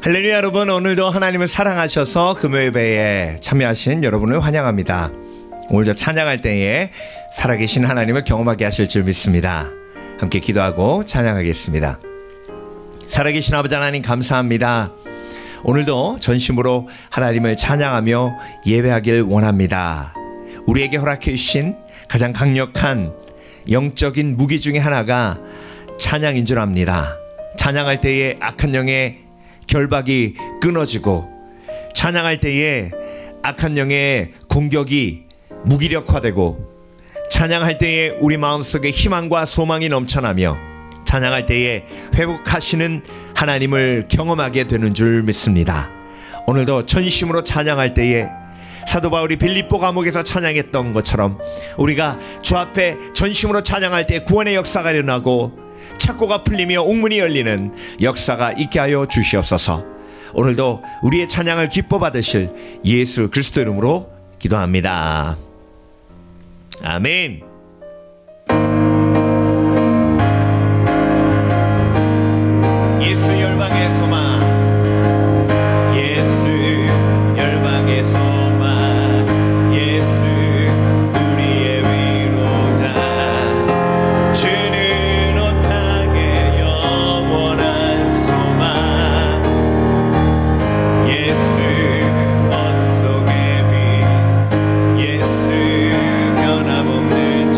할렐루야. 여러분, 오늘도 하나님을 사랑하셔서 금요예배에 참여하신 여러분을 환영합니다. 오늘도 찬양할 때에 살아계신 하나님을 경험하게 하실 줄 믿습니다. 함께 기도하고 찬양하겠습니다. 살아계신 아버지 하나님, 감사합니다. 오늘도 전심으로 하나님을 찬양하며 예배하길 원합니다. 우리에게 허락해 주신 가장 강력한 영적인 무기 중에 하나가 찬양인 줄 압니다. 찬양할 때에 악한 영의 결박이 끊어지고, 찬양할 때에 악한 영의 공격이 무기력화되고, 찬양할 때에 우리 마음속에 희망과 소망이 넘쳐나며, 찬양할 때에 회복하시는 하나님을 경험하게 되는 줄 믿습니다. 오늘도 전심으로 찬양할 때에 사도 바울이 빌립보 감옥에서 찬양했던 것처럼 우리가 주 앞에 전심으로 찬양할 때 구원의 역사가 일어나고 착고가 풀리며 옥문이 열리는 역사가 있게 하여 주시옵소서. 오늘도 우리의 찬양을 기뻐 받으실 예수 그리스도 이름으로 기도합니다. 아멘. 예수 열방의 소망, 예수 열방의 소망, 예수 우리의 위로자, 주는 온 땅의 영원한 소망, 예수 어둠 속의 빛, 예수 변함없는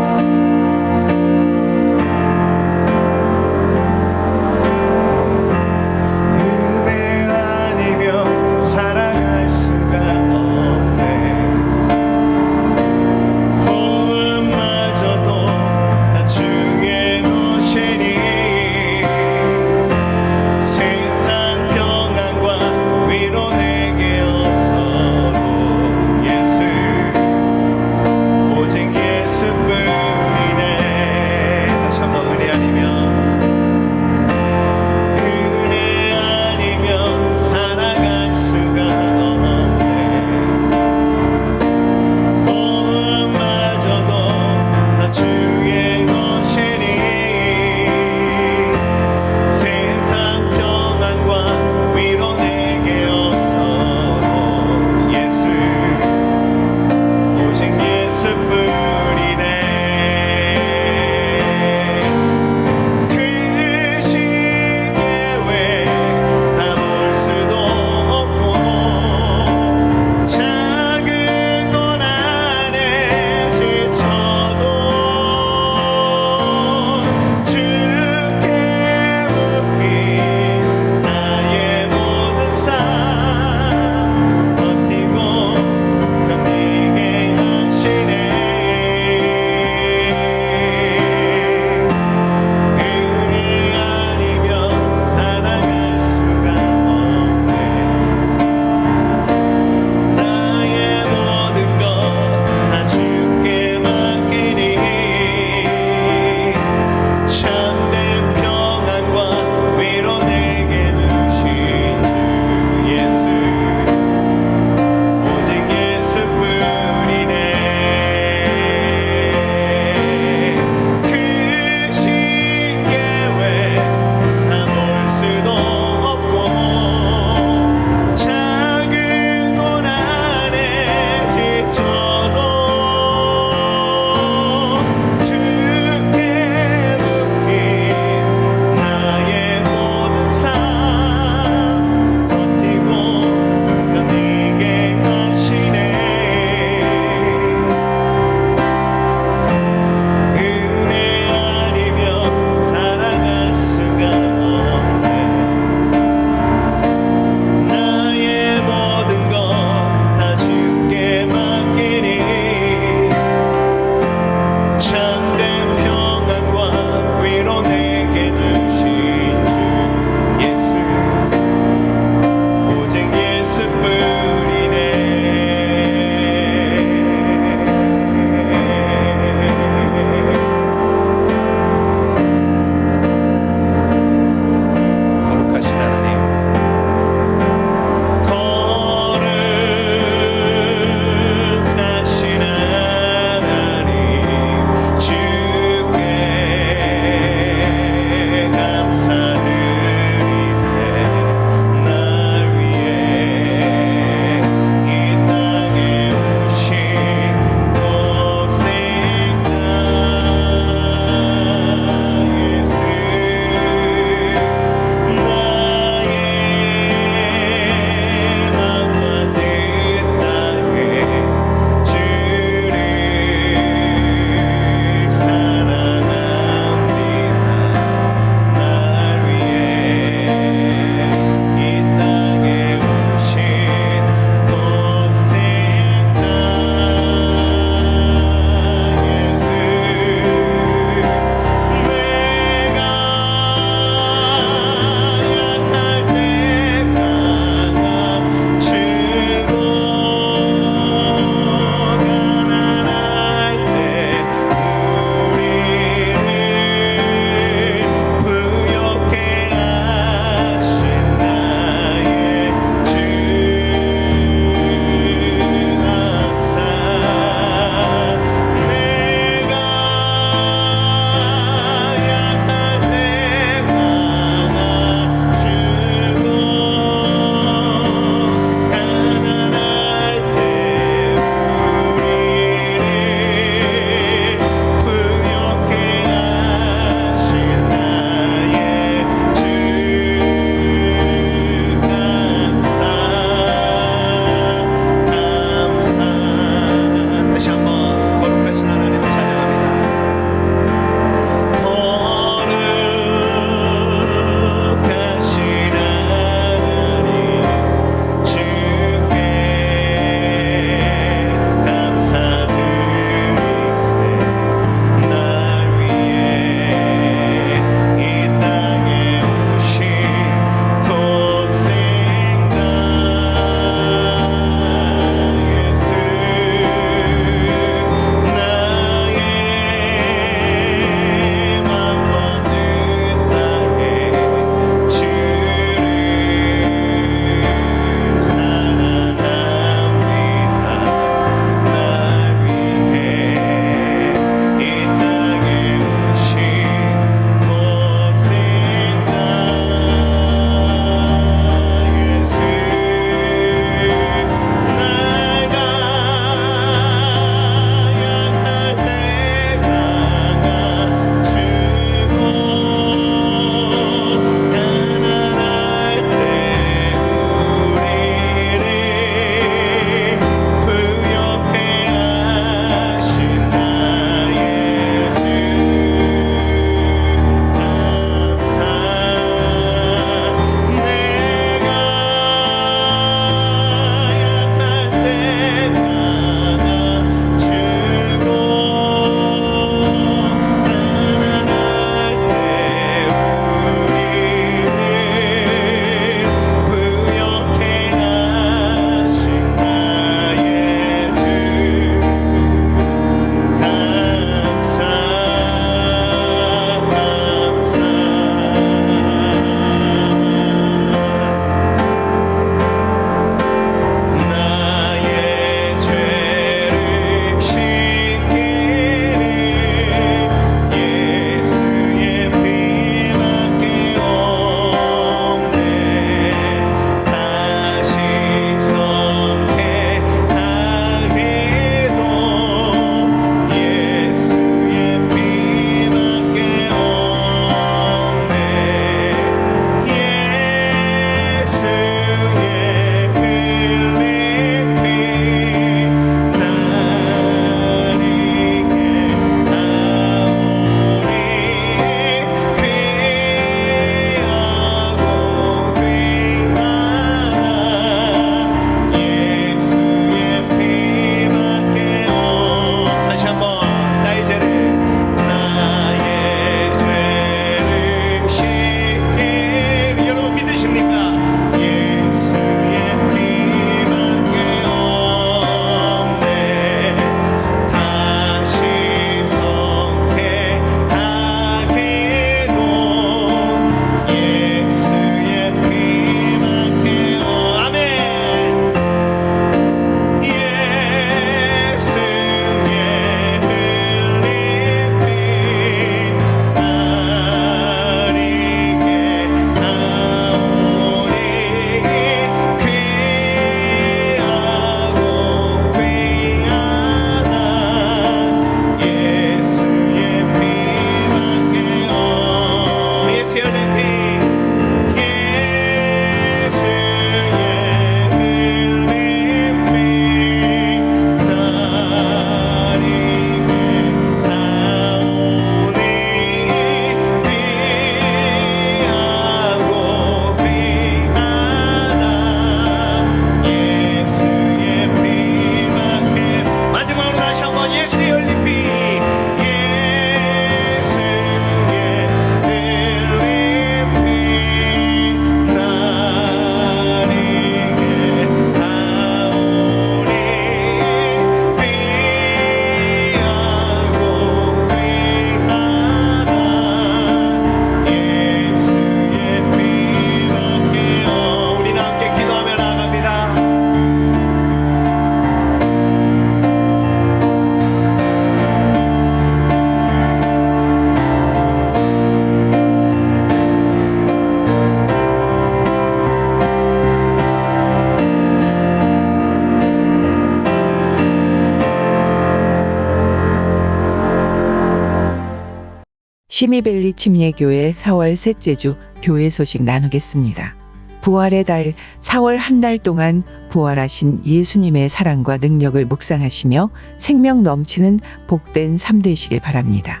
시미벨리 침례교회 4월 셋째 주 교회 소식 나누겠습니다. 부활의 달 4월 한 달 동안 부활하신 예수님의 사랑과 능력을 묵상하시며 생명 넘치는 복된 삶 되시길 바랍니다.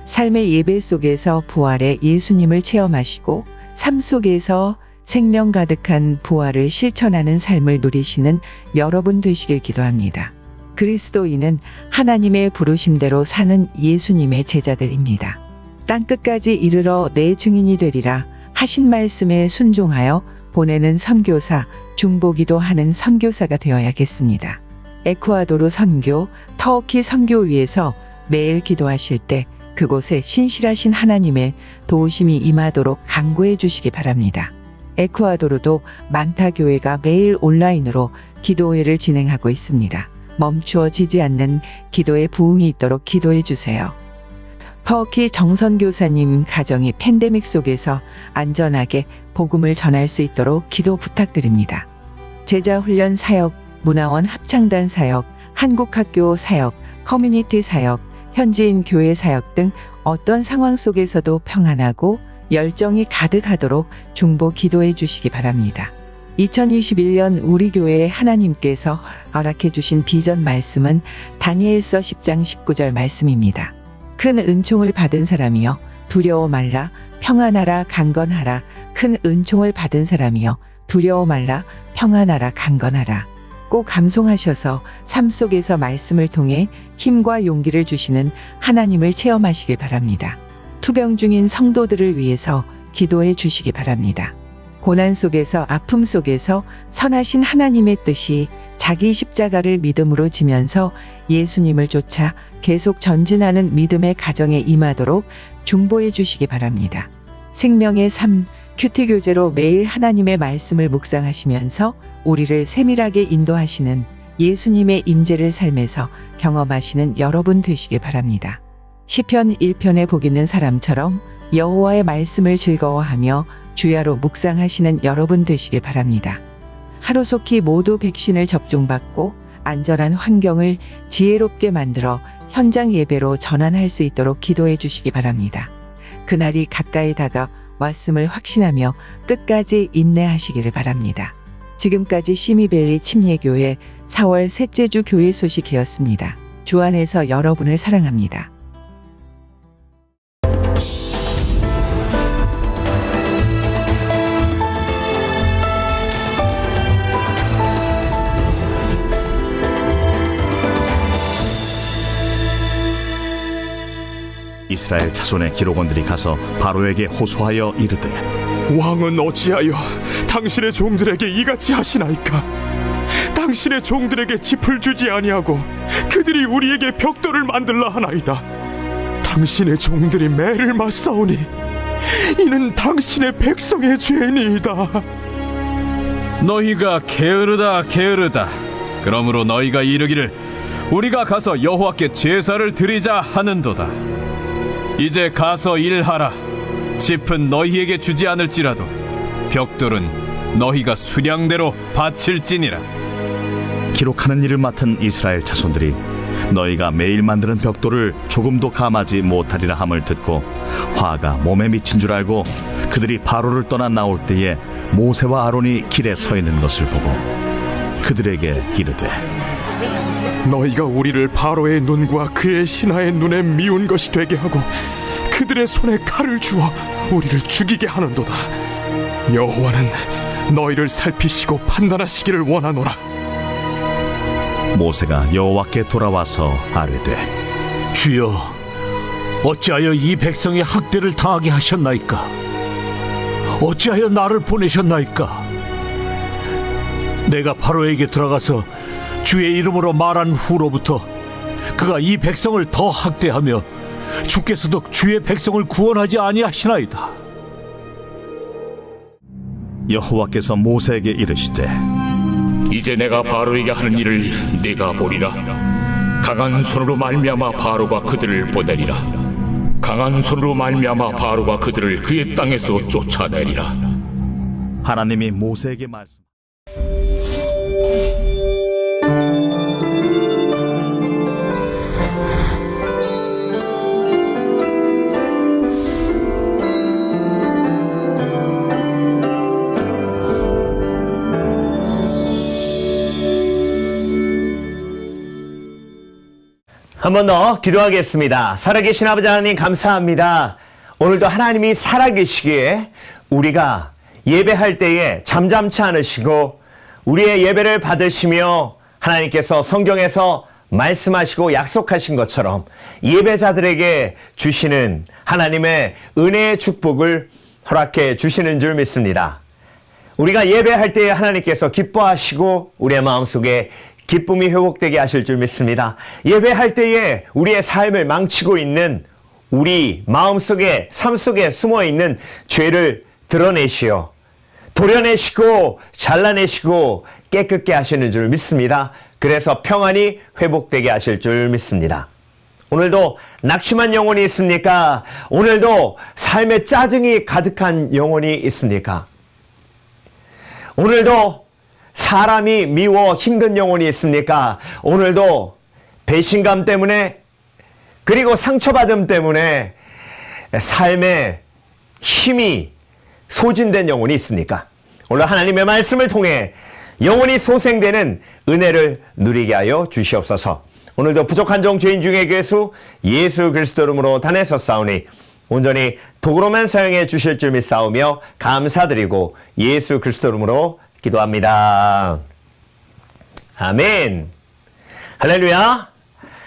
삶의 예배 속에서 부활의 예수님을 체험하시고 삶 속에서 생명 가득한 부활을 실천하는 삶을 누리시는 여러분 되시길 기도합니다. 그리스도인은 하나님의 부르심대로 사는 예수님의 제자들입니다. 땅끝까지 이르러 내 증인이 되리라 하신 말씀에 순종하여 보내는 선교사, 중보기도 하는 선교사가 되어야겠습니다. 에쿠아도르 선교, 터키 선교 위에서 매일 기도하실 때 그곳에 신실하신 하나님의 도우심이 임하도록 간구해 주시기 바랍니다. 에쿠아도르도 만타 교회가 매일 온라인으로 기도회를 진행하고 있습니다. 멈추어지지 않는 기도의 부흥이 있도록 기도해 주세요. 터키 정선교사님 가정이 팬데믹 속에서 안전하게 복음을 전할 수 있도록 기도 부탁드립니다. 제자훈련 사역, 문화원 합창단 사역, 한국학교 사역, 커뮤니티 사역, 현지인 교회 사역 등 어떤 상황 속에서도 평안하고 열정이 가득하도록 중보 기도해 주시기 바랍니다. 2021년 우리 교회에 하나님께서 허락해 주신 비전 말씀은 다니엘서 10장 19절 말씀입니다. 큰 은총을 받은 사람이여 두려워 말라 평안하라 강건하라. 큰 은총을 받은 사람이여 두려워 말라 평안하라 강건하라. 꼭 감송하셔서 삶 속에서 말씀을 통해 힘과 용기를 주시는 하나님을 체험하시길 바랍니다. 투병 중인 성도들을 위해서 기도해 주시기 바랍니다. 고난 속에서 아픔 속에서 선하신 하나님의 뜻이 자기 십자가를 믿음으로 지면서 예수님을 쫓아 계속 전진하는 믿음의 가정에 임하도록 중보해 주시기 바랍니다. 생명의 삶, 큐티 교제로 매일 하나님의 말씀을 묵상하시면서 우리를 세밀하게 인도하시는 예수님의 임재를 삶에서 경험하시는 여러분 되시길 바랍니다. 시편 1편에 복 있는 사람처럼 여호와의 말씀을 즐거워하며 주야로 묵상하시는 여러분 되시길 바랍니다. 하루속히 모두 백신을 접종받고 안전한 환경을 지혜롭게 만들어 현장 예배로 전환할 수 있도록 기도해 주시기 바랍니다. 그날이 가까이 다가왔음을 확신하며 끝까지 인내하시기를 바랍니다. 지금까지 시미벨리 침례교회 4월 셋째 주 교회 소식이었습니다. 주 안에서 여러분을 사랑합니다. 이스라엘 자손의 기록원들이 가서 바로에게 호소하여 이르되 왕은 어찌하여 당신의 종들에게 이같이 하시나이까? 당신의 종들에게 짚을 주지 아니하고 그들이 우리에게 벽돌을 만들라 하나이다. 당신의 종들이 매를 맞사오니 이는 당신의 백성의 죄니이다. 너희가 게으르다 게으르다. 그러므로 너희가 이르기를 우리가 가서 여호와께 제사를 드리자 하는도다. 이제 가서 일하라. 짚은 너희에게 주지 않을지라도 벽돌은 너희가 수량대로 바칠지니라. 기록하는 일을 맡은 이스라엘 자손들이 너희가 매일 만드는 벽돌을 조금도 감하지 못하리라 함을 듣고 화가 몸에 미친 줄 알고 그들이 바로를 떠나 나올 때에 모세와 아론이 길에 서 있는 것을 보고 그들에게 이르되 너희가 우리를 바로의 눈과 그의 신하의 눈에 미운 것이 되게 하고 그들의 손에 칼을 주어 우리를 죽이게 하는도다. 여호와는 너희를 살피시고 판단하시기를 원하노라. 모세가 여호와께 돌아와서 아뢰되 주여, 어찌하여 이 백성의 학대를 당하게 하셨나이까? 어찌하여 나를 보내셨나이까? 내가 바로에게 들어가서 주의 이름으로 말한 후로부터 그가 이 백성을 더 학대하며 주께서도 주의 백성을 구원하지 아니하시나이다. 여호와께서 모세에게 이르시되 이제 내가 바로에게 하는 일을 네가 보리라. 강한 손으로 말미암아 바로가 그들을 보내리라. 강한 손으로 말미암아 바로가 그들을 그의 땅에서 쫓아내리라. 하나님이 모세에게 말씀 한 번 더 기도하겠습니다. 살아계신 아버지 하나님 감사합니다. 오늘도 하나님이 살아계시기에 우리가 예배할 때에 잠잠치 않으시고 우리의 예배를 받으시며 하나님께서 성경에서 말씀하시고 약속하신 것처럼 예배자들에게 주시는 하나님의 은혜의 축복을 허락해 주시는 줄 믿습니다. 우리가 예배할 때에 하나님께서 기뻐하시고 우리의 마음속에 기쁨이 회복되게 하실 줄 믿습니다. 예배할 때에 우리의 삶을 망치고 있는 우리 마음속에 삶 속에 숨어있는 죄를 드러내시어 도려내시고 잘라내시고 깨끗게 하시는 줄 믿습니다. 그래서 평안이 회복되게 하실 줄 믿습니다. 오늘도 낙심한 영혼이 있습니까? 오늘도 삶에 짜증이 가득한 영혼이 있습니까? 오늘도 사람이 미워 힘든 영혼이 있습니까? 오늘도 배신감 때문에 그리고 상처받음 때문에 삶의 힘이 소진된 영혼이 있습니까? 오늘 하나님의 말씀을 통해 영혼이 소생되는 은혜를 누리게 하여 주시옵소서. 오늘도 부족한 종 죄인 중에 괴수 예수 그리스도 이름으로 단에서싸우니 온전히 도구로만 사용해 주실 줄 믿사오며 감사드리고 예수 그리스도 이름으로 기도합니다. 아멘. 할렐루야.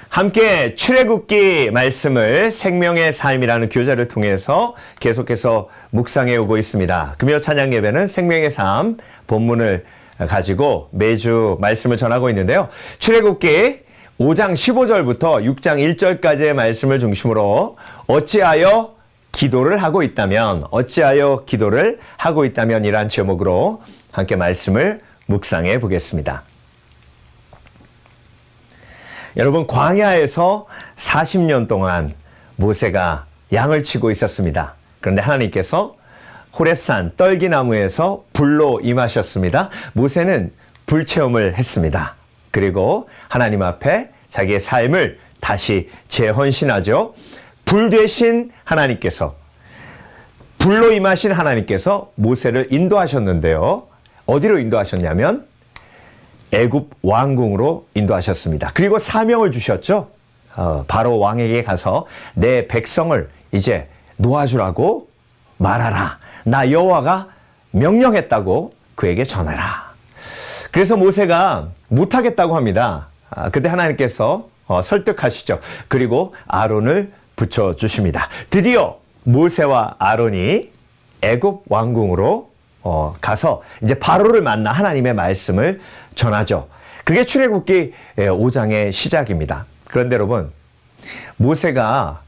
함께 출애굽기 말씀을 생명의 삶이라는 교재를 통해서 계속해서 묵상해 오고 있습니다. 금요 찬양 예배는 생명의 삶 본문을 가지고 매주 말씀을 전하고 있는데요. 출애굽기 5장 15절부터 6장 1절까지의 말씀을 중심으로 어찌하여 기도를 하고 있다면 이란 제목으로 함께 말씀을 묵상해 보겠습니다. 여러분, 광야에서 40년 동안 모세가 양을 치고 있었습니다. 그런데 하나님께서 호렙산 떨기나무에서 불로 임하셨습니다. 모세는 불체험을 했습니다. 그리고 하나님 앞에 자기의 삶을 다시 재헌신하죠. 불 대신 하나님께서, 불로 임하신 하나님께서 모세를 인도하셨는데요. 어디로 인도하셨냐면 애굽 왕궁으로 인도하셨습니다. 그리고 사명을 주셨죠. 바로 왕에게 가서 내 백성을 이제 놓아주라고 말하라. 나 여호와가 명령했다고 그에게 전해라. 그래서 모세가 못하겠다고 합니다. 그때 하나님께서 설득하시죠. 그리고 아론을 붙여주십니다. 드디어 모세와 아론이 애굽 왕궁으로 가서 이제 바로를 만나 하나님의 말씀을 전하죠. 그게 출애굽기 5장의 시작입니다. 그런데 여러분, 모세가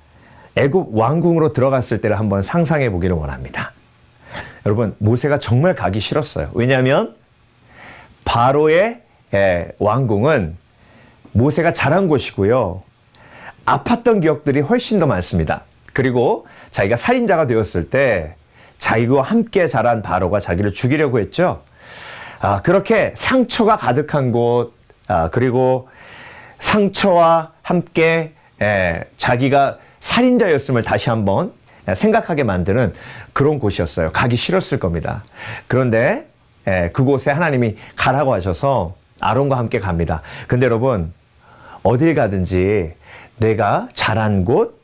애굽 왕궁으로 들어갔을 때를 한번 상상해 보기를 원합니다. 여러분, 모세가 정말 가기 싫었어요. 왜냐하면 바로의 왕궁은 모세가 자란 곳이고요. 아팠던 기억들이 훨씬 더 많습니다. 그리고 자기가 살인자가 되었을 때 자기와 함께 자란 바로가 자기를 죽이려고 했죠. 그렇게 상처가 가득한 곳, 그리고 상처와 함께 자기가 살인자였음을 다시 한번 생각하게 만드는 그런 곳이었어요. 가기 싫었을 겁니다. 그런데 그곳에 하나님이 가라고 하셔서 아론과 함께 갑니다. 근데 여러분, 어딜 가든지 내가 자란 곳,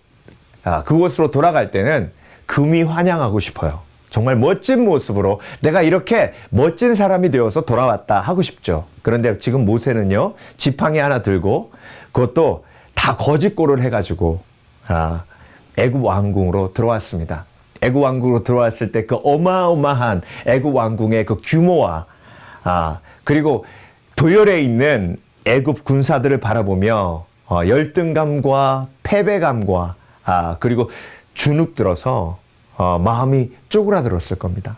그곳으로 돌아갈 때는 금이 환영하고 싶어요. 정말 멋진 모습으로 내가 이렇게 멋진 사람이 되어서 돌아왔다 하고 싶죠. 그런데 지금 모세는요, 지팡이 하나 들고 그것도 다 거짓골을 해가지고 애굽 왕궁으로 들어왔습니다. 애굽 왕궁으로 들어왔을 때 그 어마어마한 애굽 왕궁의 그 규모와 그리고 도열에 있는 애굽 군사들을 바라보며 열등감과 패배감과 그리고 주눅 들어서 마음이 쪼그라들었을 겁니다.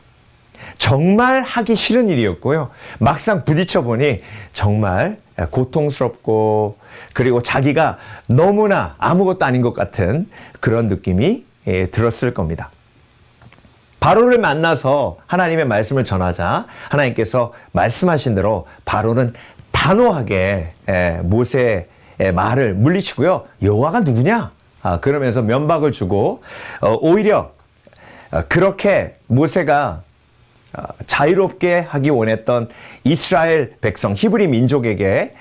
정말 하기 싫은 일이었고요. 막상 부딪혀 보니 정말 고통스럽고 그리고 자기가 너무나 아무것도 아닌 것 같은 그런 느낌이 들었을 겁니다. 바로를 만나서 하나님의 말씀을 전하자 하나님께서 말씀하신 대로 바로는 단호하게 모세의 말을 물리치고요. 여호와가 누구냐? 그러면서 면박을 주고 오히려 그렇게 모세가 자유롭게 하기 원했던 이스라엘 백성 히브리 민족에게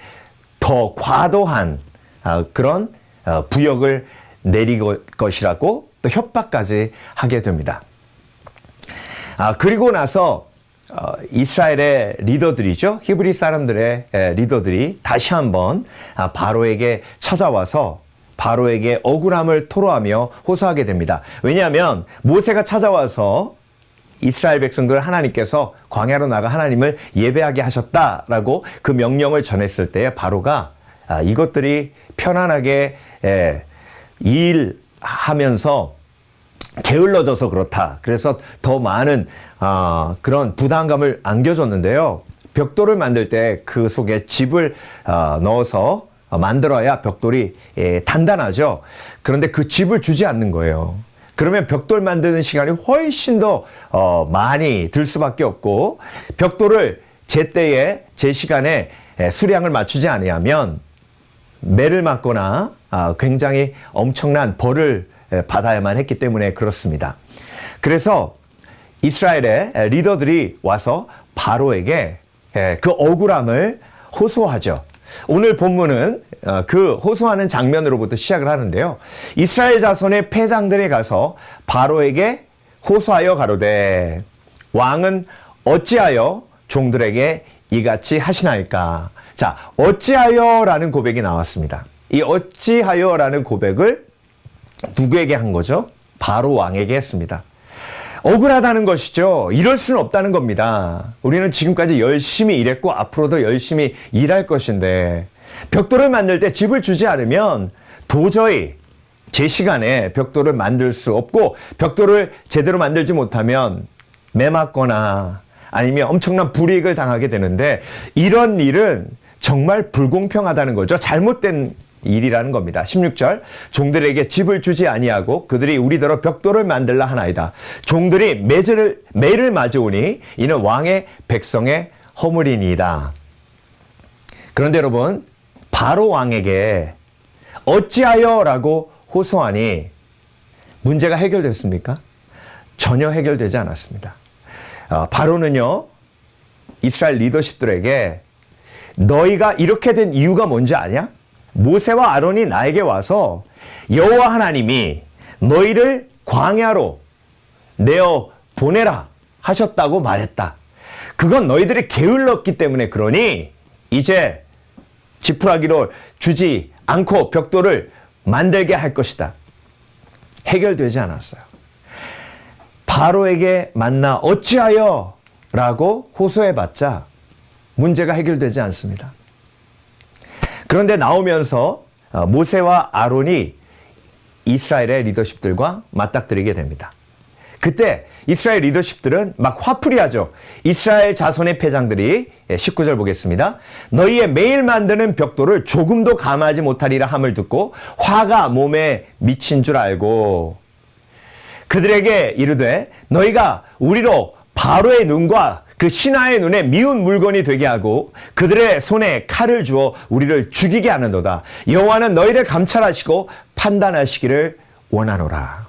더 과도한 그런 부역을 내릴 것이라고 또 협박까지 하게 됩니다. 그리고 나서 이스라엘의 리더들이죠. 히브리 사람들의 리더들이 다시 한번 바로에게 찾아와서 바로에게 억울함을 토로하며 호소하게 됩니다. 왜냐하면 모세가 찾아와서 이스라엘 백성들 하나님께서 광야로 나가 하나님을 예배하게 하셨다라고 그 명령을 전했을 때 바로가 이것들이 편안하게 일하면서 게을러져서 그렇다. 그래서 더 많은 그런 부담감을 안겨줬는데요. 벽돌을 만들 때 그 속에 짚을 넣어서 만들어야 벽돌이 단단하죠. 그런데 그 짚을 주지 않는 거예요. 그러면 벽돌 만드는 시간이 훨씬 더 많이 들 수밖에 없고 벽돌을 제때에 제 시간에 수량을 맞추지 아니하면 매를 맞거나 굉장히 엄청난 벌을 받아야만 했기 때문에 그렇습니다. 그래서 이스라엘의 리더들이 와서 바로에게 그 억울함을 호소하죠. 오늘 본문은 그 호소하는 장면으로부터 시작을 하는데요. 이스라엘 자손의 패장들에 가서 바로에게 호소하여 가로되 왕은 어찌하여 종들에게 이같이 하시나이까. 자, 어찌하여라는 고백이 나왔습니다. 이 어찌하여라는 고백을 누구에게 한 거죠? 바로 왕에게 했습니다. 억울하다는 것이죠. 이럴 수는 없다는 겁니다. 우리는 지금까지 열심히 일했고 앞으로도 열심히 일할 것인데 벽돌을 만들 때 짚을 주지 않으면 도저히 제 시간에 벽돌을 만들 수 없고 벽돌을 제대로 만들지 못하면 매맞거나 아니면 엄청난 불이익을 당하게 되는데 이런 일은 정말 불공평하다는 거죠. 잘못된 일이라는 겁니다. 16절 종들에게 짚을 주지 아니하고 그들이 우리더러 벽돌을 만들라 하나이다. 종들이 매를 맞으오니 이는 왕의 백성의 허물이니이다. 그런데 여러분 바로 왕에게 어찌하여라고 호소하니 문제가 해결됐습니까? 전혀 해결되지 않았습니다. 바로는요 이스라엘 리더십들에게 너희가 이렇게 된 이유가 뭔지 아냐? 모세와 아론이 나에게 와서 여호와 하나님이 너희를 광야로 내어 보내라 하셨다고 말했다. 그건 너희들이 게을렀기 때문에 그러니 이제 지푸라기로 주지 않고 벽돌을 만들게 할 것이다. 해결되지 않았어요. 바로에게 만나 어찌하여 라고 호소해봤자 문제가 해결되지 않습니다. 그런데 나오면서 모세와 아론이 이스라엘의 리더십들과 맞닥뜨리게 됩니다. 그때 이스라엘 리더십들은 막 화풀이하죠. 이스라엘 자손의 패장들이 19절 보겠습니다. 너희의 매일 만드는 벽돌을 조금도 감하지 못하리라 함을 듣고 화가 몸에 미친 줄 알고 그들에게 이르되 너희가 우리로 바로의 눈과 그 신하의 눈에 미운 물건이 되게 하고 그들의 손에 칼을 주어 우리를 죽이게 하는도다. 여호와는 너희를 감찰하시고 판단하시기를 원하노라.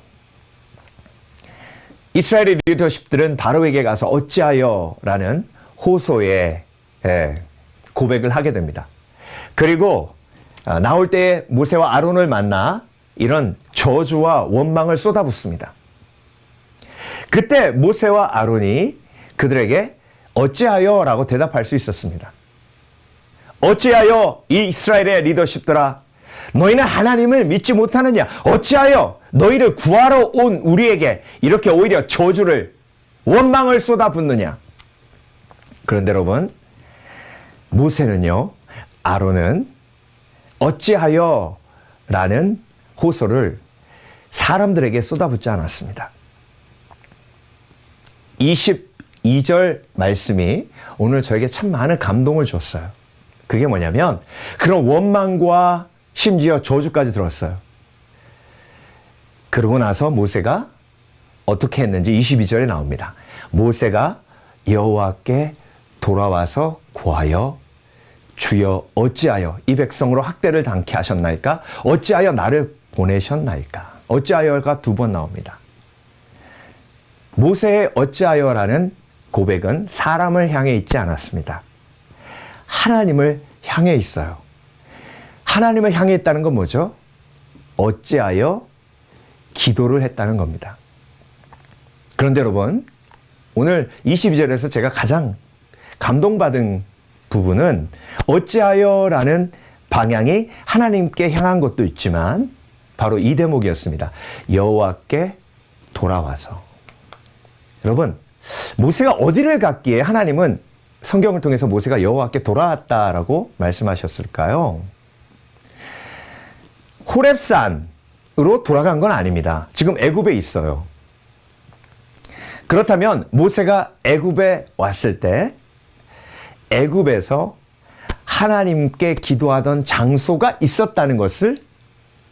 이스라엘의 리더십들은 바로에게 가서 어찌하여라는 호소의 고백을 하게 됩니다. 그리고 나올 때 모세와 아론을 만나 이런 저주와 원망을 쏟아붓습니다. 그때 모세와 아론이 그들에게 어찌하여라고 대답할 수 있었습니다. 어찌하여 이 이스라엘의 리더십들아 너희는 하나님을 믿지 못하느냐? 어찌하여 너희를 구하러 온 우리에게 이렇게 오히려 저주를 원망을 쏟아붓느냐? 그런데 여러분 모세는요 아론은 어찌하여 라는 호소를 사람들에게 쏟아붓지 않았습니다. 22절 말씀이 오늘 저에게 참 많은 감동을 줬어요. 그게 뭐냐면 그런 원망과 심지어 저주까지 들었어요. 그러고 나서 모세가 어떻게 했는지 22절에 나옵니다. 모세가 여호와께 돌아와서 고하여 주여 어찌하여 이 백성으로 학대를 당케 하셨나이까? 어찌하여 나를 보내셨나이까? 어찌하여가 두 번 나옵니다. 모세의 어찌하여라는 고백은 사람을 향해 있지 않았습니다. 하나님을 향해 있어요. 하나님을 향해 있다는 건 뭐죠? 어찌하여 기도를 했다는 겁니다. 그런데 여러분, 오늘 22절에서 제가 가장 감동받은 부분은 어찌하여라는 방향이 하나님께 향한 것도 있지만 바로 이 대목이었습니다. 여호와께 돌아와서. 여러분, 모세가 어디를 갔기에 하나님은 성경을 통해서 모세가 여호와께 돌아왔다라고 말씀하셨을까요? 호렙산으로 돌아간 건 아닙니다. 지금 애굽에 있어요. 그렇다면 모세가 애굽에 왔을 때 애굽에서 하나님께 기도하던 장소가 있었다는 것을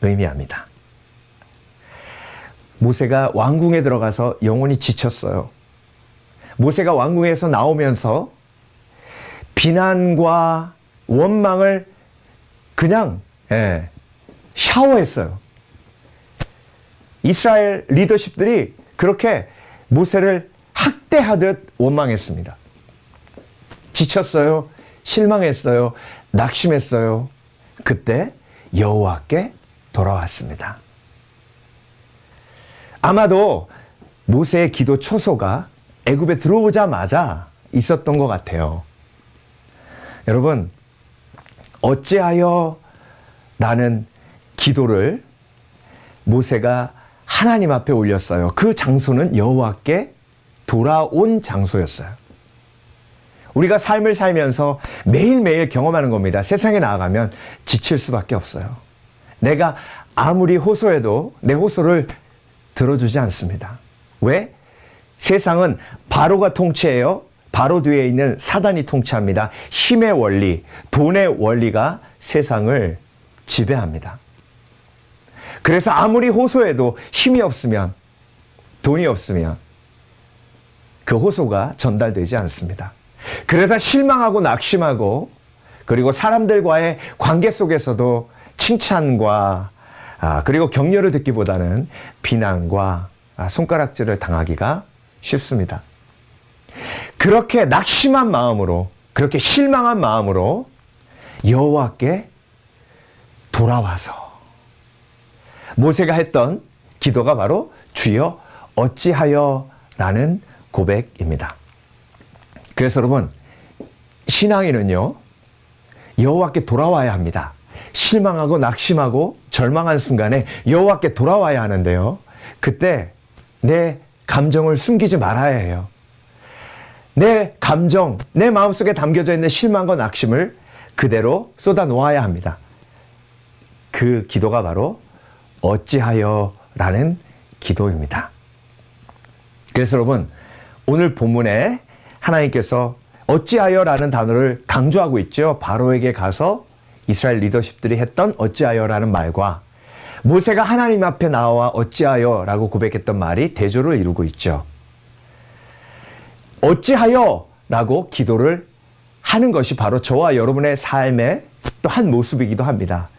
의미합니다. 모세가 왕궁에 들어가서 영혼이 지쳤어요. 모세가 왕궁에서 나오면서 비난과 원망을 그냥 샤워했어요. 이스라엘 리더십들이 그렇게 모세를 학대하듯 원망했습니다. 지쳤어요. 실망했어요. 낙심했어요. 그때 여호와께 돌아왔습니다. 아마도 모세의 기도 초소가 애굽에 들어오자마자 있었던 것 같아요. 여러분, 어찌하여 라는 기도를 모세가 하나님 앞에 올렸어요. 그 장소는 여호와께 돌아온 장소였어요. 우리가 삶을 살면서 매일매일 경험하는 겁니다. 세상에 나아가면 지칠 수밖에 없어요. 내가 아무리 호소해도 내 호소를 들어주지 않습니다. 왜? 세상은 바로가 통치해요. 바로 뒤에 있는 사단이 통치합니다. 힘의 원리, 돈의 원리가 세상을 지배합니다. 그래서 아무리 호소해도 힘이 없으면, 돈이 없으면 그 호소가 전달되지 않습니다. 그래서 실망하고 낙심하고, 그리고 사람들과의 관계 속에서도 칭찬과 그리고 격려를 듣기보다는 비난과 손가락질을 당하기가 쉽습니다. 그렇게 낙심한 마음으로, 그렇게 실망한 마음으로 여호와께 돌아와서 모세가 했던 기도가 바로 주여 어찌하여 라는 고백입니다. 그래서 여러분, 신앙인은요, 여호와께 돌아와야 합니다. 실망하고 낙심하고 절망한 순간에 여호와께 돌아와야 하는데요, 그때 내 감정을 숨기지 말아야 해요. 내 감정, 내 마음속에 담겨져 있는 실망과 낙심을 그대로 쏟아 놓아야 합니다. 그 기도가 바로 어찌하여 라는 기도입니다. 그래서 여러분, 오늘 본문에 하나님께서 어찌하여 라는 단어를 강조하고 있죠. 바로에게 가서 이스라엘 리더십들이 했던 어찌하여 라는 말과 모세가 하나님 앞에 나와 어찌하여 라고 고백했던 말이 대조를 이루고 있죠. 어찌하여 라고 기도를 하는 것이 바로 저와 여러분의 삶의 또 한 모습이기도 합니다.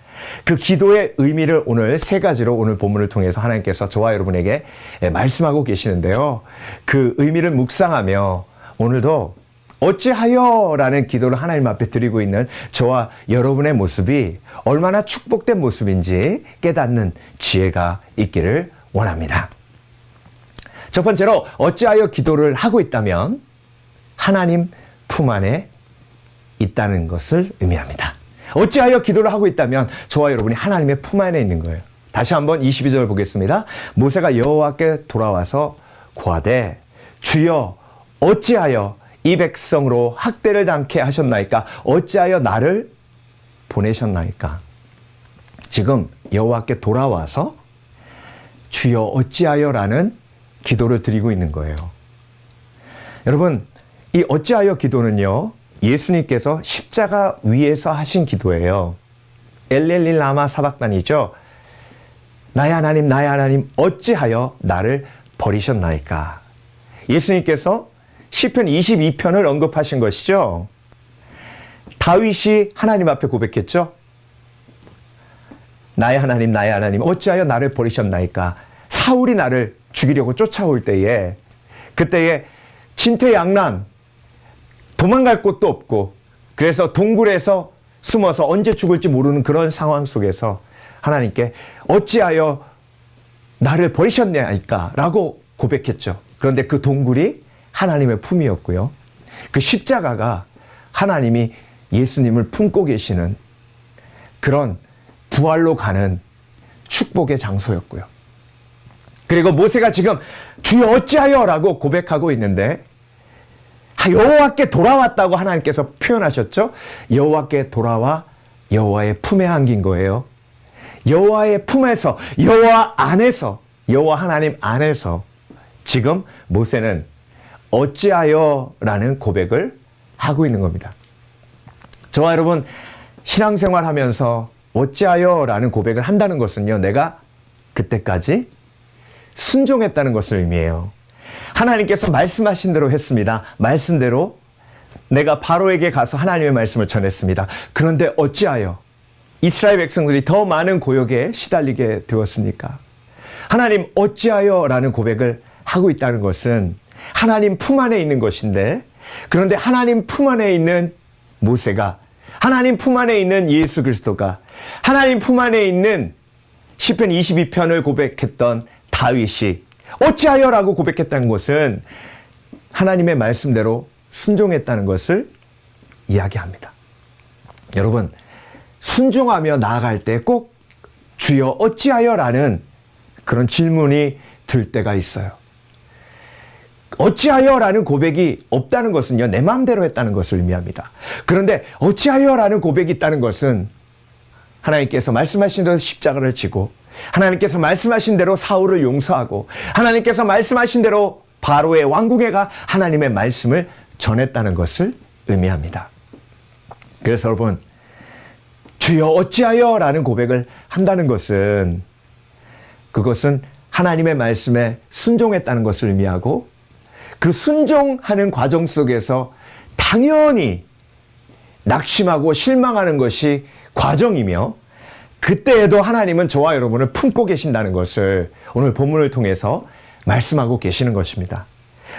그 기도의 의미를 오늘 세 가지로 오늘 본문을 통해서 하나님께서 저와 여러분에게 말씀하고 계시는데요. 그 의미를 묵상하며 오늘도 어찌하여 라는 기도를 하나님 앞에 드리고 있는 저와 여러분의 모습이 얼마나 축복된 모습인지 깨닫는 지혜가 있기를 원합니다. 첫 번째로 어찌하여 기도를 하고 있다면 하나님 품 안에 있다는 것을 의미합니다. 어찌하여 기도를 하고 있다면 저와 여러분이 하나님의 품 안에 있는 거예요. 다시 한번 22절 보겠습니다. 모세가 여호와께 돌아와서 고하되 주여 어찌하여 이 백성으로 학대를 당케 하셨나이까? 어찌하여 나를 보내셨나이까? 지금 여호와께 돌아와서 주여 어찌하여라는 기도를 드리고 있는 거예요. 여러분, 이 어찌하여 기도는요, 예수님께서 십자가 위에서 하신 기도예요. 엘렐리 라마 사박단이죠. 나의 하나님 어찌하여 나를 버리셨나이까? 예수님께서 시편 22편을 언급하신 것이죠. 다윗이 하나님 앞에 고백했죠. 나의 하나님 어찌하여 나를 버리셨나이까? 사울이 나를 죽이려고 쫓아올 때에, 그때에 진퇴양난, 도망갈 곳도 없고, 그래서 동굴에서 숨어서 언제 죽을지 모르는 그런 상황 속에서 하나님께 어찌하여 나를 버리셨냐니까 라고 고백했죠. 그런데 그 동굴이 하나님의 품이었고요. 그 십자가가 하나님이 예수님을 품고 계시는 그런 부활로 가는 축복의 장소였고요. 그리고 모세가 지금 주여 어찌하여 라고 고백하고 있는데 여호와께 돌아왔다고 하나님께서 표현하셨죠. 여호와께 돌아와 여호와의 품에 안긴 거예요. 여호와의 품에서, 여호와 안에서, 여호와 하나님 안에서 지금 모세는 어찌하여 라는 고백을 하고 있는 겁니다. 저와 여러분 신앙생활 하면서 어찌하여 라는 고백을 한다는 것은요, 내가 그때까지 순종했다는 것을 의미해요. 하나님께서 말씀하신 대로 했습니다. 말씀대로 내가 바로에게 가서 하나님의 말씀을 전했습니다. 그런데 어찌하여 이스라엘 백성들이 더 많은 고역에 시달리게 되었습니까? 하나님 어찌하여 라는 고백을 하고 있다는 것은 하나님 품 안에 있는 것인데, 그런데 하나님 품 안에 있는 모세가, 하나님 품 안에 있는 예수 그리스도가, 하나님 품 안에 있는 시편 22편을 고백했던 다윗이 어찌하여 라고 고백했다는 것은 하나님의 말씀대로 순종했다는 것을 이야기합니다. 여러분, 순종하며 나아갈 때 꼭 주여 어찌하여 라는 그런 질문이 들 때가 있어요. 어찌하여 라는 고백이 없다는 것은요, 내 마음대로 했다는 것을 의미합니다. 그런데 어찌하여 라는 고백이 있다는 것은 하나님께서 말씀하신 대로 십자가를 지고, 하나님께서 말씀하신 대로 사울을 용서하고, 하나님께서 말씀하신 대로 바로의 왕궁에 가 하나님의 말씀을 전했다는 것을 의미합니다. 그래서 여러분, 주여 어찌하여 라는 고백을 한다는 것은, 그것은 하나님의 말씀에 순종했다는 것을 의미하고, 그 순종하는 과정 속에서 당연히 낙심하고 실망하는 것이 과정이며, 그때에도 하나님은 저와 여러분을 품고 계신다는 것을 오늘 본문을 통해서 말씀하고 계시는 것입니다.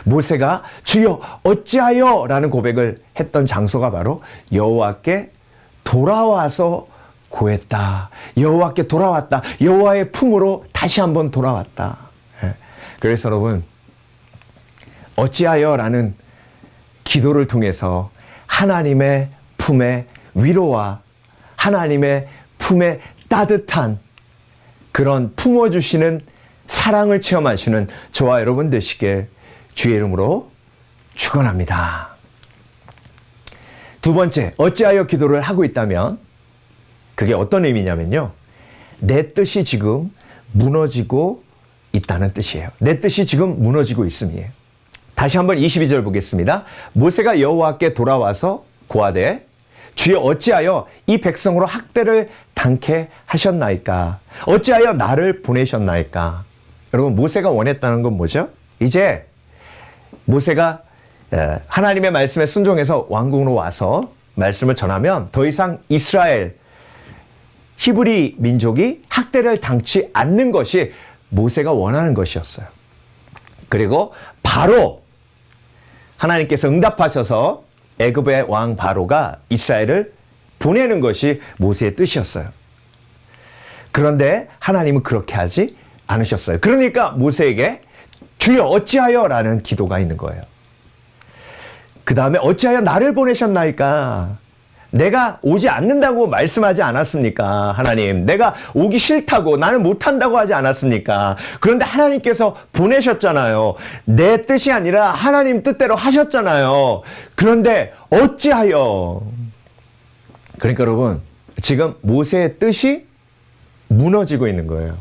모세가 주여 어찌하여 라는 고백을 했던 장소가 바로 여호와께 돌아와서 고했다. 여호와께 돌아왔다. 여호와의 품으로 다시 한번 돌아왔다. 그래서 여러분, 어찌하여 라는 기도를 통해서 하나님의 품의 위로와 하나님의 품의 따뜻한 그런 품어주시는 사랑을 체험하시는 저와 여러분 되시길 주의 이름으로 축원합니다. 두 번째, 어찌하여 기도를 하고 있다면 그게 어떤 의미냐면요, 내 뜻이 지금 무너지고 있다는 뜻이에요. 내 뜻이 지금 무너지고 있음이에요. 다시 한번 22절 보겠습니다. 모세가 여호와께 돌아와서 고하되 주여 어찌하여 이 백성으로 학대를 당케 하셨나이까? 어찌하여 나를 보내셨나이까? 여러분, 모세가 원했다는 건 뭐죠? 이제 모세가 하나님의 말씀에 순종해서 왕궁으로 와서 말씀을 전하면 더 이상 이스라엘 히브리 민족이 학대를 당치 않는 것이 모세가 원하는 것이었어요. 그리고 바로 하나님께서 응답하셔서 애굽의 왕 바로가 이스라엘을 보내는 것이 모세의 뜻이었어요. 그런데 하나님은 그렇게 하지 않으셨어요. 그러니까 모세에게 주여 어찌하여 라는 기도가 있는 거예요. 그 다음에 어찌하여 나를 보내셨나이까? 내가 오지 않는다고 말씀하지 않았습니까? 하나님, 내가 오기 싫다고, 나는 못한다고 하지 않았습니까? 그런데 하나님께서 보내셨잖아요. 내 뜻이 아니라 하나님 뜻대로 하셨잖아요. 그런데 어찌하여? 그러니까 여러분, 지금 모세의 뜻이 무너지고 있는 거예요.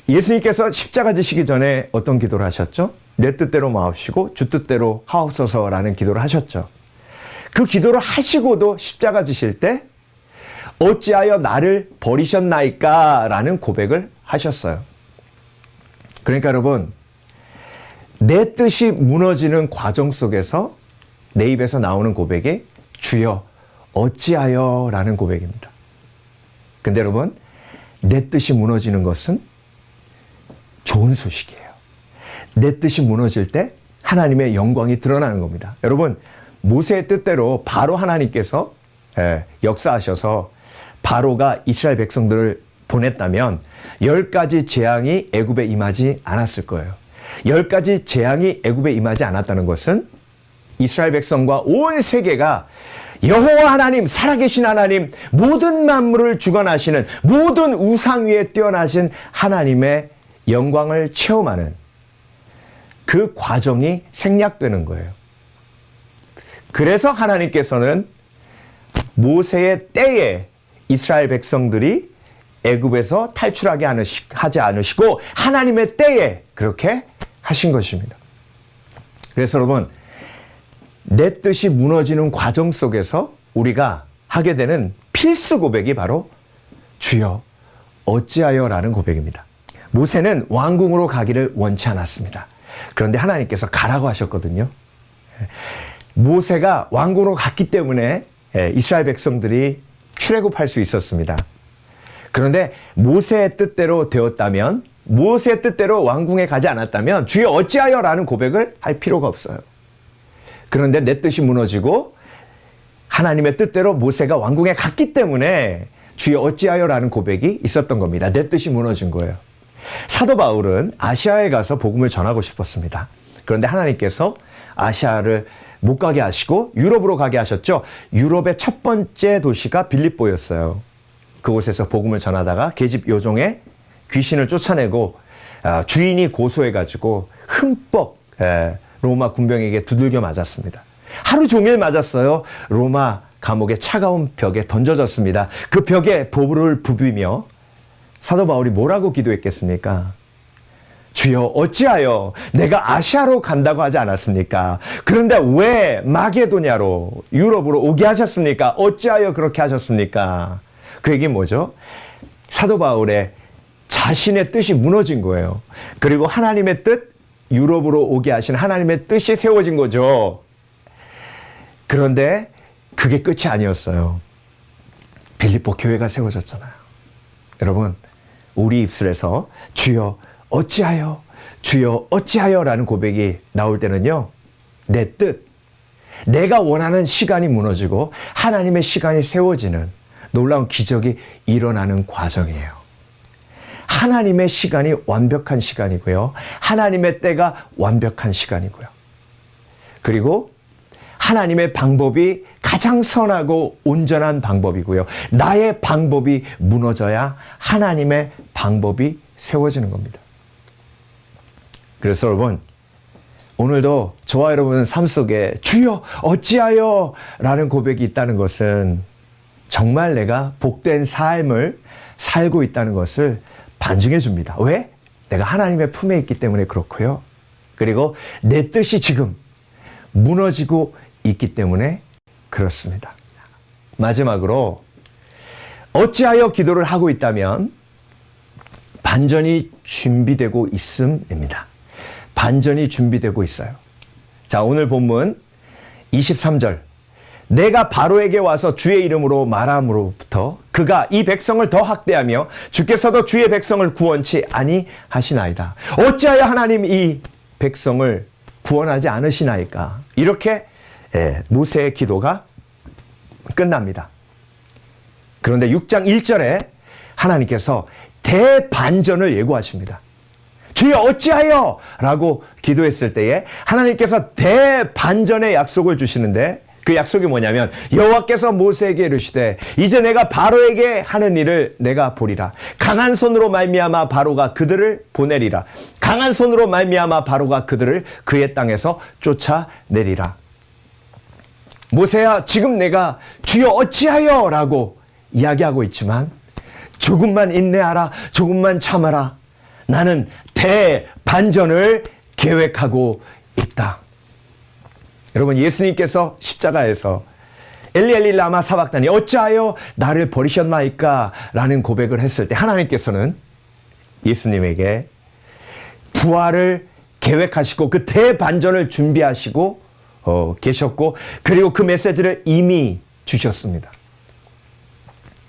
예수님께서 십자가 지시기 전에 어떤 기도를 하셨죠? 내 뜻대로 마옵시고 주 뜻대로 하옵소서라는 기도를 하셨죠. 그 기도를 하시고도 십자가 지실 때 어찌하여 나를 버리셨나이까? 라는 고백을 하셨어요. 그러니까 여러분, 내 뜻이 무너지는 과정 속에서 내 입에서 나오는 고백이 주여 어찌하여 라는 고백입니다. 근데 여러분, 내 뜻이 무너지는 것은 좋은 소식이에요. 내 뜻이 무너질 때 하나님의 영광이 드러나는 겁니다. 여러분, 모세의 뜻대로 바로 하나님께서 역사하셔서 바로가 이스라엘 백성들을 보냈다면 10가지 재앙이 애굽에 임하지 않았을 거예요. 10가지 재앙이 애굽에 임하지 않았다는 것은 이스라엘 백성과 온 세계가 여호와 하나님, 살아계신 하나님, 모든 만물을 주관하시는, 모든 우상 위에 뛰어나신 하나님의 영광을 체험하는 그 과정이 생략되는 거예요. 그래서 하나님께서는 모세의 때에 이스라엘 백성들이 애굽에서 탈출하게 하지 않으시고 하나님의 때에 그렇게 하신 것입니다. 그래서 여러분, 내 뜻이 무너지는 과정 속에서 우리가 하게 되는 필수 고백이 바로 주여 어찌하여라는 고백입니다. 모세는 왕궁으로 가기를 원치 않았습니다. 그런데 하나님께서 가라고 하셨거든요. 모세가 왕궁으로 갔기 때문에 이스라엘 백성들이 출애굽할 수 있었습니다. 그런데 모세의 뜻대로 되었다면, 모세의 뜻대로 왕궁에 가지 않았다면 주여 어찌하여라는 고백을 할 필요가 없어요. 그런데 내 뜻이 무너지고 하나님의 뜻대로 모세가 왕궁에 갔기 때문에 주여 어찌하여라는 고백이 있었던 겁니다. 내 뜻이 무너진 거예요. 사도 바울은 아시아에 가서 복음을 전하고 싶었습니다. 그런데 하나님께서 아시아를 못 가게 하시고 유럽으로 가게 하셨죠. 유럽의 첫 번째 도시가 빌립보였어요. 그곳에서 복음을 전하다가 계집 요종에 귀신을 쫓아내고 주인이 고소해가지고 흠뻑 로마 군병에게 두들겨 맞았습니다. 하루 종일 맞았어요. 로마 감옥의 차가운 벽에 던져졌습니다. 그 벽에 볼을 부비며 사도 바울이 뭐라고 기도했겠습니까? 주여 어찌하여 내가 아시아로 간다고 하지 않았습니까? 그런데 왜 마게도냐로 유럽으로 오게 하셨습니까? 어찌하여 그렇게 하셨습니까? 그 얘기 뭐죠? 사도 바울의 자신의 뜻이 무너진 거예요. 그리고 하나님의 뜻, 유럽으로 오게 하신 하나님의 뜻이 세워진 거죠. 그런데 그게 끝이 아니었어요. 빌립보 교회가 세워졌잖아요. 여러분, 우리 입술에서 주여 어찌하여, 주여 어찌하여라는 고백이 나올 때는요, 내 뜻, 내가 원하는 시간이 무너지고 하나님의 시간이 세워지는 놀라운 기적이 일어나는 과정이에요. 하나님의 시간이 완벽한 시간이고요. 하나님의 때가 완벽한 시간이고요. 그리고 하나님의 방법이 가장 선하고 온전한 방법이고요. 나의 방법이 무너져야 하나님의 방법이 세워지는 겁니다. 그래서 여러분, 오늘도 저와 여러분의 삶 속에 주여 어찌하여 라는 고백이 있다는 것은 정말 내가 복된 삶을 살고 있다는 것을 반증해 줍니다. 왜? 내가 하나님의 품에 있기 때문에 그렇고요. 그리고 내 뜻이 지금 무너지고 있기 때문에 그렇습니다. 마지막으로 어찌하여 기도를 하고 있다면 반전이 준비되고 있음입니다. 반전이 준비되고 있어요. 자, 오늘 본문 23절. 내가 바로에게 와서 주의 이름으로 말함으로부터 그가 이 백성을 더 학대하며 주께서도 주의 백성을 구원치 아니하시나이다. 어찌하여 하나님 이 백성을 구원하지 않으시나이까? 이렇게 모세의 기도가 끝납니다. 그런데 6장 1절에 하나님께서 대반전을 예고하십니다. 주여 어찌하여 라고 기도했을 때에 하나님께서 대반전의 약속을 주시는데 그 약속이 뭐냐면 여호와께서 모세에게 이르시되 이제 내가 바로에게 하는 일을 내가 보리라. 강한 손으로 말미암아 바로가 그들을 보내리라. 강한 손으로 말미암아 바로가 그들을 그의 땅에서 쫓아내리라. 모세야, 지금 내가 주여 어찌하여 라고 이야기하고 있지만 조금만 인내하라, 조금만 참아라. 나는 대반전을 계획하고 있다. 여러분, 예수님께서 십자가에서 엘리 엘리 라마 사박다니 어찌하여 나를 버리셨나이까 라는 고백을 했을 때 하나님께서는 예수님에게 부활을 계획하시고 그 대반전을 준비하시고 계셨고 그리고 그 메시지를 이미 주셨습니다.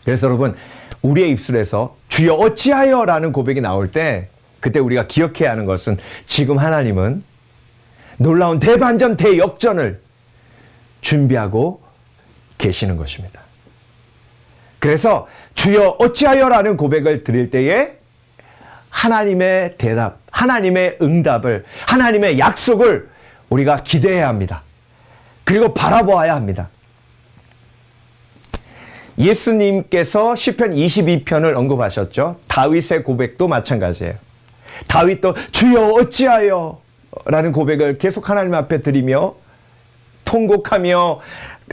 그래서 여러분, 우리의 입술에서 주여 어찌하여 라는 고백이 나올 때 그때 우리가 기억해야 하는 것은 지금 하나님은 놀라운 대반전, 대역전을 준비하고 계시는 것입니다. 그래서 주여 어찌하여라는 고백을 드릴 때에 하나님의 대답, 하나님의 응답을, 하나님의 약속을 우리가 기대해야 합니다. 그리고 바라보아야 합니다. 예수님께서 시편 22편을 언급하셨죠. 다윗의 고백도 마찬가지예요. 다윗도 주여 어찌하여 라는 고백을 계속 하나님 앞에 드리며 통곡하며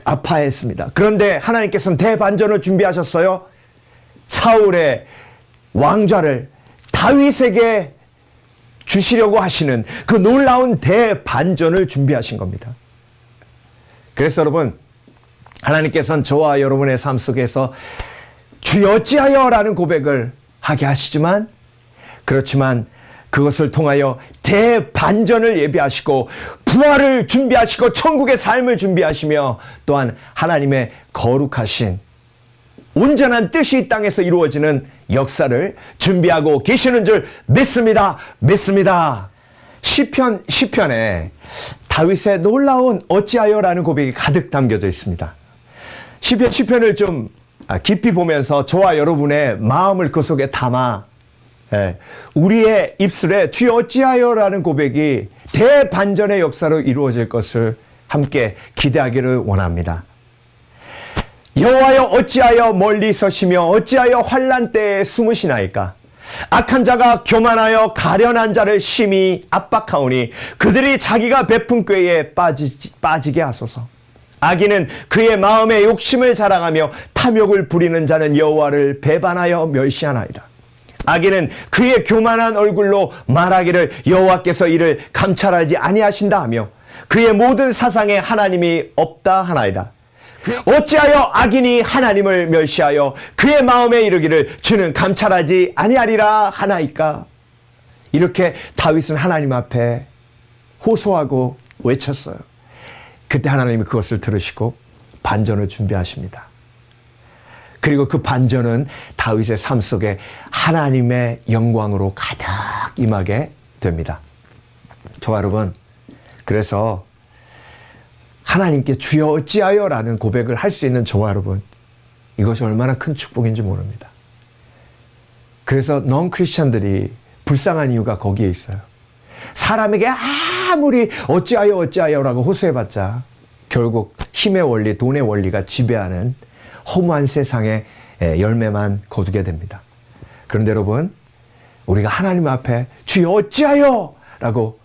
아파했습니다. 그런데 하나님께서는 대반전을 준비하셨어요. 사울의 왕좌를 다윗에게 주시려고 하시는 그 놀라운 대반전을 준비하신 겁니다. 그래서 여러분, 하나님께서는 저와 여러분의 삶 속에서 주여 어찌하여 라는 고백을 하게 하시지만, 그렇지만 그것을 통하여 대반전을 예비하시고 부활을 준비하시고 천국의 삶을 준비하시며 또한 하나님의 거룩하신 온전한 뜻이 이 땅에서 이루어지는 역사를 준비하고 계시는 줄 믿습니다. 믿습니다. 시편에 다윗의 놀라운 어찌하여라는 고백이 가득 담겨져 있습니다. 시편을 좀 깊이 보면서 저와 여러분의 마음을 그 속에 담아 우리의 입술에 주여 어찌하여라는 고백이 대반전의 역사로 이루어질 것을 함께 기대하기를 원합니다. 여호와여 어찌하여 멀리 서시며 어찌하여 환난 때에 숨으시나이까. 악한 자가 교만하여 가련한 자를 심히 압박하오니 그들이 자기가 베푼 꾀에 빠지게 하소서. 악인은 그의 마음의 욕심을 자랑하며 탐욕을 부리는 자는 여호와를 배반하여 멸시하나이다. 악인은 그의 교만한 얼굴로 말하기를 여호와께서 이를 감찰하지 아니하신다 하며 그의 모든 사상에 하나님이 없다 하나이다. 어찌하여 악인이 하나님을 멸시하여 그의 마음에 이르기를 주는 감찰하지 아니하리라 하나이까. 이렇게 다윗은 하나님 앞에 호소하고 외쳤어요. 그때 하나님이 그것을 들으시고 반전을 준비하십니다. 그리고 그 반전은 다윗의 삶 속에 하나님의 영광으로 가득 임하게 됩니다. 저와 여러분, 그래서 하나님께 주여 어찌하여 라는 고백을 할 수 있는 저와 여러분, 이것이 얼마나 큰 축복인지 모릅니다. 그래서 넌 크리스찬들이 불쌍한 이유가 거기에 있어요. 사람에게 아무리 어찌하여라고 호소해봤자 결국 힘의 원리, 돈의 원리가 지배하는 허무한 세상의 열매만 거두게 됩니다. 그런데 여러분, 우리가 하나님 앞에 주여 어찌하여 라고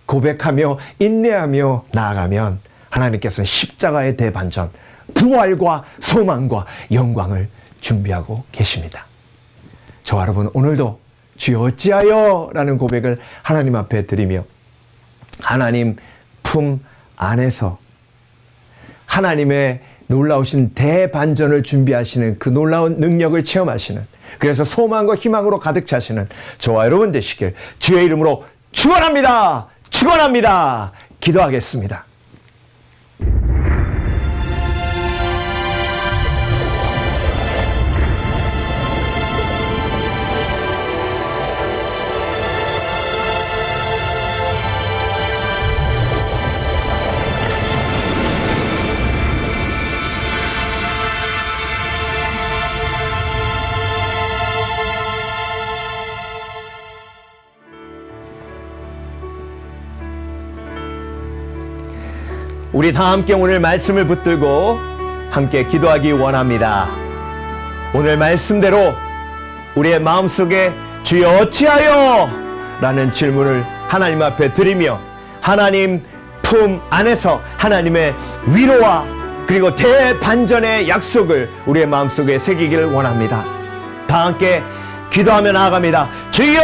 고백하며 인내하며 나아가면 하나님께서는 십자가의 대반전, 부활과 소망과 영광을 준비하고 계십니다. 저와 여러분, 오늘도 주여 어찌하여 라는 고백을 하나님 앞에 드리며 하나님 품 안에서 하나님의 놀라우신 대반전을 준비하시는 그 놀라운 능력을 체험하시는, 그래서 소망과 희망으로 가득 차시는 저와 여러분 되시길 주의 이름으로 축원합니다. 축원합니다. 기도하겠습니다. 우리 다 함께 오늘 말씀을 붙들고 함께 기도하기 원합니다. 오늘 말씀대로 우리의 마음속에 주여 어찌하여 라는 질문을 하나님 앞에 드리며 하나님 품 안에서 하나님의 위로와 그리고 대반전의 약속을 우리의 마음속에 새기기를 원합니다. 다 함께 기도하며 나아갑니다. 주여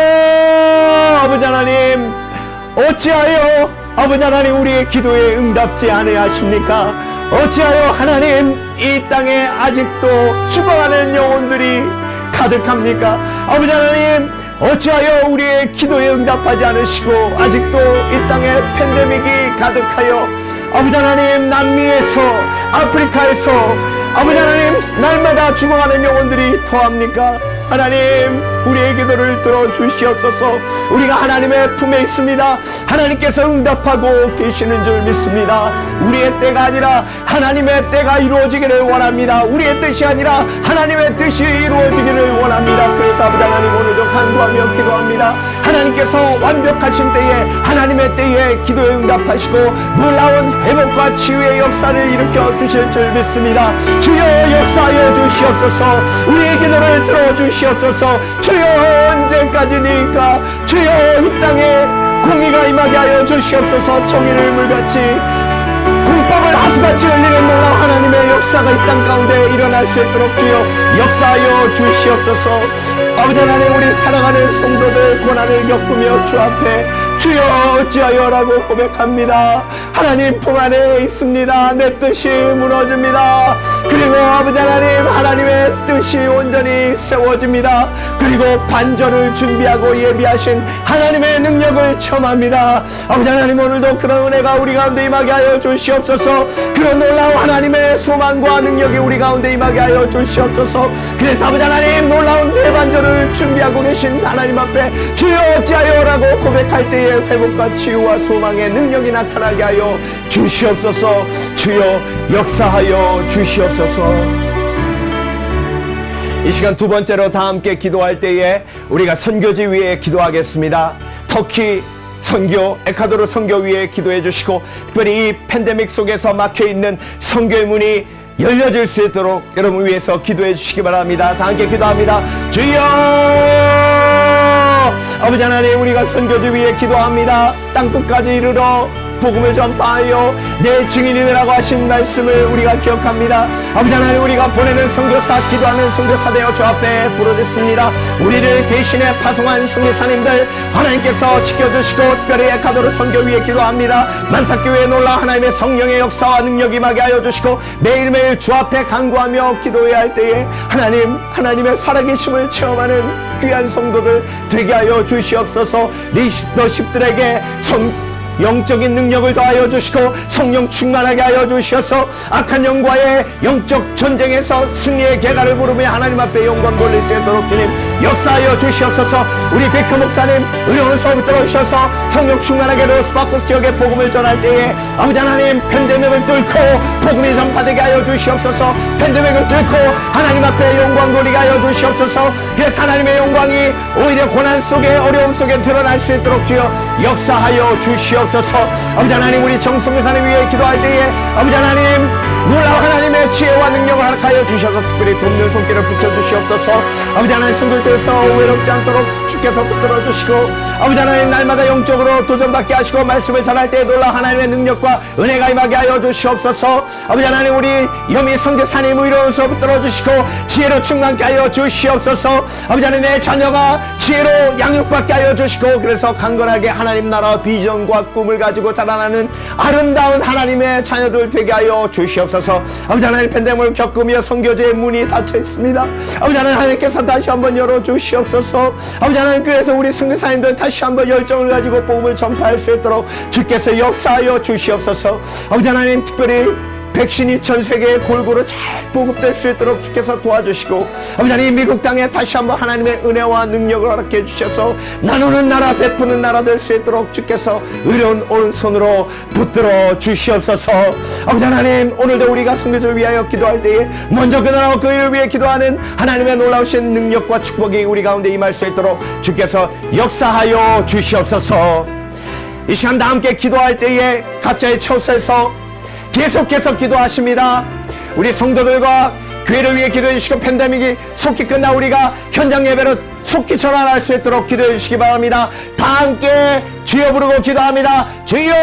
아버지 하나님 어찌하여 아버지 하나님 우리의 기도에 응답지 아니하십니까? 어찌하여 하나님 이 땅에 아직도 죽어가는 영혼들이 가득합니까? 아버지 하나님 어찌하여 우리의 기도에 응답하지 않으시고 아직도 이 땅에 팬데믹이 가득하여 아버지 하나님 남미에서 아프리카에서 아버지 하나님 날마다 죽어가는 영혼들이 더합니까? 하나님 우리의 기도를 들어주시옵소서. 우리가 하나님의 품에 있습니다. 하나님께서 응답하고 계시는 줄 믿습니다. 우리의 때가 아니라 하나님의 때가 이루어지기를 원합니다. 우리의 뜻이 아니라 하나님의 뜻이 이루어지기를 원합니다. 그래서 아버지 하나님 오늘도 간구하며 기도합니다. 하나님께서 완벽하신 때에 하나님의 때에 기도에 응답하시고 놀라운 회복과 치유의 역사를 일으켜 주실 줄 믿습니다. 주여 역사하여 주시옵소서. 우리의 기도를 들어주시옵소서. 주여 언제까지니까 주여 이 땅에 공의가 임하게 하여 주시옵소서. 정의를 물같이 공법을 하수같이 흘리는 놀라운 하나님의 역사가 이 땅 가운데 일어날 수 있도록 주여 역사하여 주시옵소서. 아버지 하나님 우리 사랑하는 성도들 고난을 겪으며 주 앞에 주여 어찌하여라고 고백합니다. 하나님 품 안에 있습니다. 내 뜻이 무너집니다. 그리고 아버지 하나님 하나님의 뜻이 온전히 세워집니다. 그리고 반전을 준비하고 예비하신 하나님의 능력을 체험합니다. 아버지 하나님 오늘도 그런 은혜가 우리 가운데 임하게 하여 주시옵소서. 그런 놀라운 하나님의 소망과 능력이 우리 가운데 임하게 하여 주시옵소서. 그래서 아버지 하나님 놀라운 대반전을 준비하고 계신 하나님 앞에 주여 어찌하여라고 고백할 때에 회복과 치유와 소망의 능력이 나타나게 하여 주시옵소서. 주여 역사하여 주시옵소서. 이 시간 두 번째로 다 함께 기도할 때에 우리가 선교지 위에 기도하겠습니다. 터키 선교, 에콰도르 선교 위에 기도해 주시고 특별히 이 팬데믹 속에서 막혀있는 선교의 문이 열려질 수 있도록 여러분 위해서 기도해 주시기 바랍니다. 다 함께 기도합니다. 주여 아버지 하나님 우리가 선교지 위에 기도합니다. 땅끝까지 이르러 복음을 전파하여 내 증인이 되라고 하신 말씀을 우리가 기억합니다. 아버지 하나님 우리가 보내는 선교사 기도하는 선교사 되어 주 앞에 부르짖습니다. 우리를 대신에 파송한 선교사님들 하나님께서 지켜주시고 특별히 에콰도르 선교 위에 기도합니다. 만탁교회에 놀라 하나님의 성령의 역사와 능력이 임하게 하여 주시고 매일매일 주 앞에 간구하며 기도해야 할 때에 하나님의 살아계심을 체험하는 귀한 성도들 되게 하여 주시옵소서. 리더십들에게 영적인 능력을 더하여 주시고 성령 충만하게 하여 주셔서 악한 영과의 영적 전쟁에서 승리의 개가를 부르며 하나님 앞에 영광 돌릴 수 있도록 주님 역사하여 주시옵소서. 우리 백효 목사님 의료원 수업부터 오셔서 성령 충만하게 로스바코스 지역에 복음을 전할 때에 아버지 하나님 팬데믹을 뚫고 복음이 전파되게 하여 주시옵소서. 팬데믹을 뚫고 하나님 앞에 영광 돌리게 하여 주시옵소서. 그래서 하나님의 영광이 오히려 고난 속에 어려움 속에 드러날 수 있도록 주여 역사하여 주시옵소서. 아버지 하나님 우리 정성교사님 위해 기도할 때에 아버지 하나님 놀라운 하나님의 지혜와 능력을 허락하여 주셔서 특별히 돕는 손길을 붙여주시옵소서. 아버지 하나님 선교지에서 외롭지 않도록 주께서 붙들어주시고 아버지 하나님 날마다 영적으로 도전받게 하시고 말씀을 전할 때에 놀라운 하나님의 능력과 은혜가 임하게 하여 주시옵소서. 아버지 하나님 우리 여미 선교사님 의로워서 붙들어주시고 지혜로 충만케 하여 주시옵소서. 아버지 하나님 내 자녀가 지혜로 양육받게 하여 주시고 그래서 강건하게 하나님 나라와 비전과 꿈을 가지고 자라나는 아름다운 하나님의 자녀들 되게 하여 주시옵소서. 아버지 하나님 팬데믹을 겪으며 선교제의 문이 닫혀 있습니다. 아버지 하나님께서 다시 한번 열어주시옵소서. 아버지 하나님 그래서 우리 선교사님들 다시 한번 열정을 가지고 복음을 전파할 수 있도록 주께서 역사하여 주시옵소서. 아버지 하나님 특별히 백신이 전 세계에 골고루 잘 보급될 수 있도록 주께서 도와주시고 아버지 하나님 미국 땅에 다시 한번 하나님의 은혜와 능력을 허락해 주셔서 나누는 나라 베푸는 나라 될 수 있도록 주께서 의로운 오른손으로 붙들어 주시옵소서. 아버지 하나님 오늘도 우리가 선교지를 위하여 기도할 때에 먼저 그 나라와 그 일을 위해 기도하는 하나님의 놀라우신 능력과 축복이 우리 가운데 임할 수 있도록 주께서 역사하여 주시옵소서. 이 시간 다 함께 기도할 때에 각자의 처소에서 계속해서 기도하십니다. 우리 성도들과 교회를 위해 기도해 주시고 팬데믹이 속히 끝나 우리가 현장 예배로 속히 전환할 수 있도록 기도해 주시기 바랍니다. 다 함께 주여 부르고 기도합니다. 주여